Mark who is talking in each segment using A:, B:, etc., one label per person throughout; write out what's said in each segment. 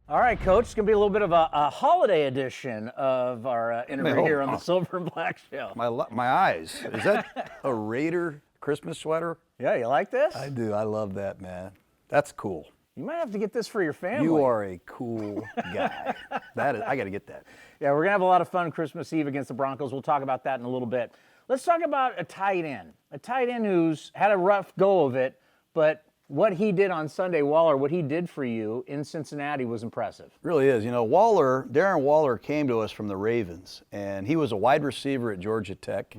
A: All right, Coach, it's going to be a little bit of a holiday edition of our interview here on the Silver and Black Show.
B: My eyes. Is that a Raider Christmas sweater?
A: Yeah, you like this?
B: I do. I love that, man. That's cool.
A: You might have to get this for your family.
B: You are a cool guy. I got to get that.
A: Yeah, we're going to have a lot of fun Christmas Eve against the Broncos. We'll talk about that in a little bit. Let's talk about a tight end who's had a rough go of it, but what he did on Sunday, Waller, what he did for you in Cincinnati was impressive.
B: Really is. You know, Darren Waller came to us from the Ravens, and he was a wide receiver at Georgia Tech,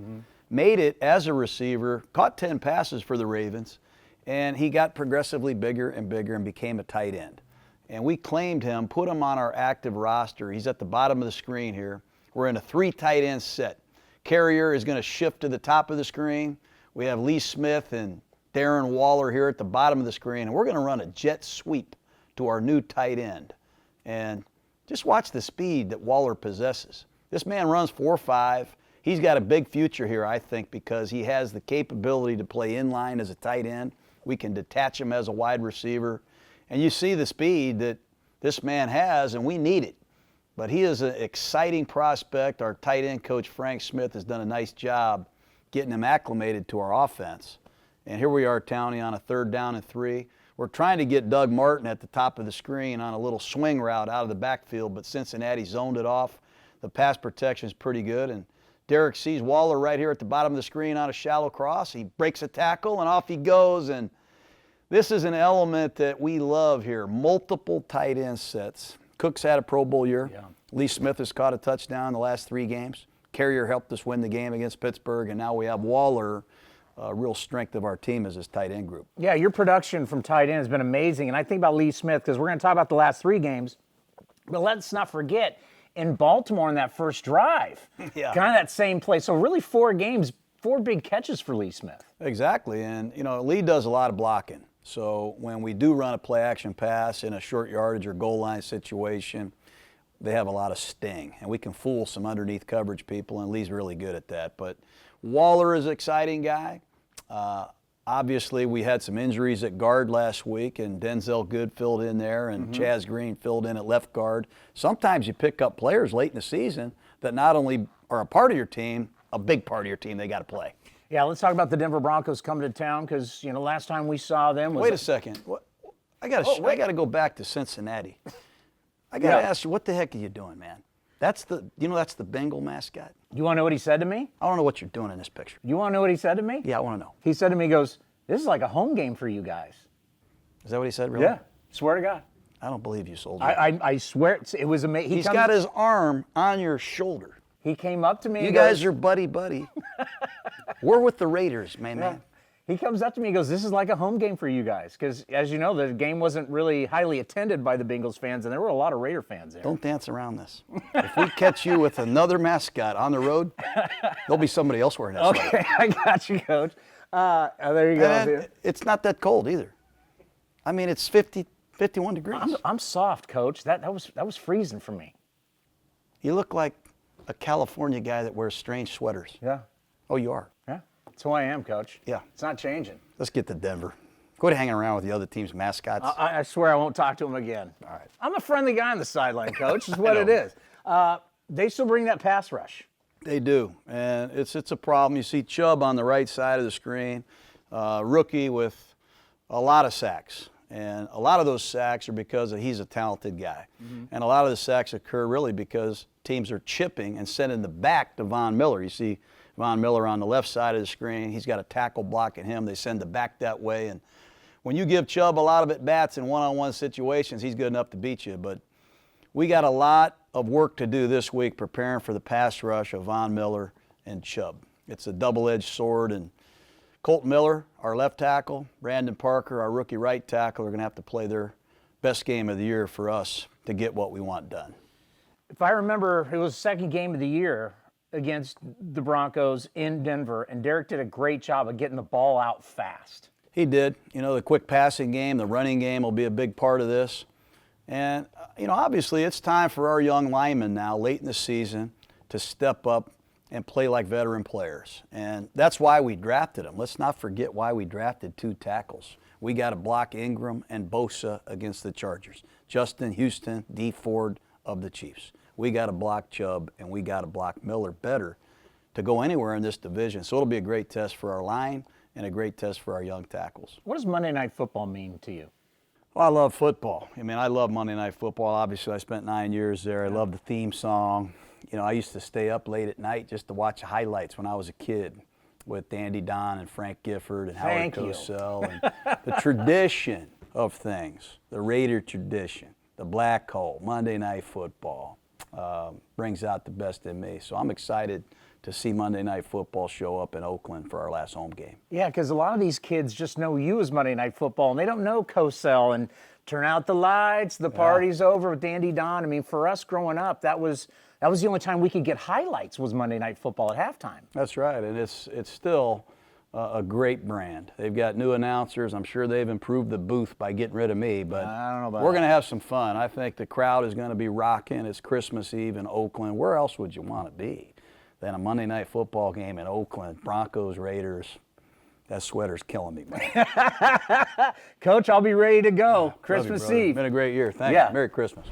B: made it as a receiver, caught 10 passes for the Ravens, and he got progressively bigger and bigger and became a tight end. And we claimed him, put him on our active roster. He's at the bottom of the screen here. We're in a 3 tight end set. Carrier is going to shift to the top of the screen. We have Lee Smith and Darren Waller here at the bottom of the screen, and we're going to run a jet sweep to our new tight end. And just watch the speed that Waller possesses. This man runs 4.5. He's got a big future here, I think, because he has the capability to play inline as a tight end. We can detach him as a wide receiver. And you see the speed that this man has, and we need it. But he is an exciting prospect. Our tight end coach, Frank Smith, has done a nice job getting him acclimated to our offense. And here we are, Townie, on a 3rd down and 3. We're trying to get Doug Martin at the top of the screen on a little swing route out of the backfield, but Cincinnati zoned it off. The pass protection is pretty good, and Derek sees Waller right here at the bottom of the screen on a shallow cross. He breaks a tackle, and off he goes. And this is an element that we love here, multiple tight end sets. Cook's had a Pro Bowl year.
A: Yeah.
B: Lee Smith has caught a touchdown in the last 3 games. Carrier helped us win the game against Pittsburgh, and now we have Waller. Real strength of our team is this tight end group.
A: Yeah, your production from tight end has been amazing. And I think about Lee Smith because we're going to talk about the last 3 games. But let's not forget, in Baltimore in that first drive,
B: Yeah.
A: kind of that same play. So really 4 games, 4 big catches for Lee Smith.
B: Exactly. And, you know, Lee does a lot of blocking. So when we do run a play-action pass in a short yardage or goal line situation, they have a lot of sting. And we can fool some underneath coverage people, and Lee's really good at that. But Waller is an exciting guy. Obviously, we had some injuries at guard last week, and Denzel Good filled in there, and Chaz Green filled in at left guard. Sometimes you pick up players late in the season that not only are a part of your team, a big part of your team, they got to play.
A: Yeah, let's talk about the Denver Broncos coming to town because, you know, last time we saw them was...
B: Wait a second. What? I got to go back to Cincinnati. I got to ask you, what the heck are you doing, man? That's the Bengal mascot.
A: You want to know what he said to me?
B: I don't know what you're doing in this picture.
A: You want to know what he said to me?
B: Yeah, I want to know.
A: He said to me, he goes, this is like a home game for you guys.
B: Is that what he said, really?
A: Yeah, swear to God.
B: I don't believe you, soldier.
A: I swear, it was amazing.
B: He's got his arm on your shoulder.
A: He came up to me.
B: You guys are buddy-buddy. We're with the Raiders, man.
A: Yeah. He comes up to me and goes, this is like a home game for you guys. Because, as you know, the game wasn't really highly attended by the Bengals fans, and there were a lot of Raider fans there.
B: Don't dance around this. If we catch you with another mascot on the road, there'll be somebody else wearing that
A: Okay,
B: sweater.
A: I got you, Coach. There you go.
B: And it's not that cold either. I mean, it's 51 degrees.
A: I'm soft, Coach. That was freezing for me.
B: You look like a California guy that wears strange sweaters.
A: Yeah.
B: Oh, you are?
A: Yeah. That's who I am, Coach.
B: Yeah.
A: It's not changing.
B: Let's get to Denver. Quit hanging around with the other team's mascots.
A: I swear I won't talk to him again.
B: All right.
A: I'm a friendly guy on the sideline, Coach. Is what it is. They still bring that pass rush.
B: They do, and it's a problem. You see Chubb on the right side of the screen, rookie with a lot of sacks. And a lot of those sacks are because he's a talented guy. And a lot of the sacks occur really because teams are chipping and sending the back to Von Miller. You see Von Miller on the left side of the screen. He's got a tackle blocking him. They send the back that way. And when you give Chubb a lot of at-bats in one-on-one situations, he's good enough to beat you. But we got a lot of work to do this week preparing for the pass rush of Von Miller and Chubb. It's a double-edged sword, and Colt Miller, our left tackle, Brandon Parker, our rookie right tackle, are going to have to play their best game of the year for us to get what we want done.
A: If I remember, it was the second game of the year against the Broncos in Denver, and Derek did a great job of getting the ball out fast.
B: He did. You know, the quick passing game, the running game will be a big part of this. And, you know, obviously it's time for our young linemen now, late in the season, to step up and play like veteran players. And that's why we drafted them. Let's not forget why we drafted 2 tackles. We got to block Ingram and Bosa against the Chargers. Justin Houston, D. Ford of the Chiefs. We got to block Chubb, and we got to block Miller better to go anywhere in this division. So it'll be a great test for our line and a great test for our young tackles.
A: What does Monday Night Football mean to you?
B: Well, I love football. I mean, I love Monday Night Football. Obviously, I spent 9 years there. I love the theme song. You know, I used to stay up late at night just to watch highlights when I was a kid with Andy Don and Frank Gifford and Howard Cosell. And the tradition of things, the Raider tradition, the black hole, Monday Night Football, brings out the best in me. So I'm excited to see Monday Night Football show up in Oakland for our last home game.
A: Yeah, because a lot of these kids just know you as Monday Night Football, and they don't know Cosell and turn out the lights, the party's over with Andy Don. I mean, for us growing up, that was the only time we could get highlights was Monday Night Football at halftime.
B: That's right, and it's still a great brand. They've got new announcers. I'm sure they've improved the booth by getting rid of me, but
A: I don't know about
B: we're going to have some fun. I think the crowd is going to be rocking. It's Christmas Eve in Oakland. Where else would you want to be than a Monday Night Football game in Oakland? Broncos, Raiders. That sweater's killing me, man.
A: Coach, I'll be ready to go.
B: Love you,
A: Christmas
B: brother.
A: Eve.
B: Been a great year. Thank
A: Yeah.
B: you. Merry Christmas.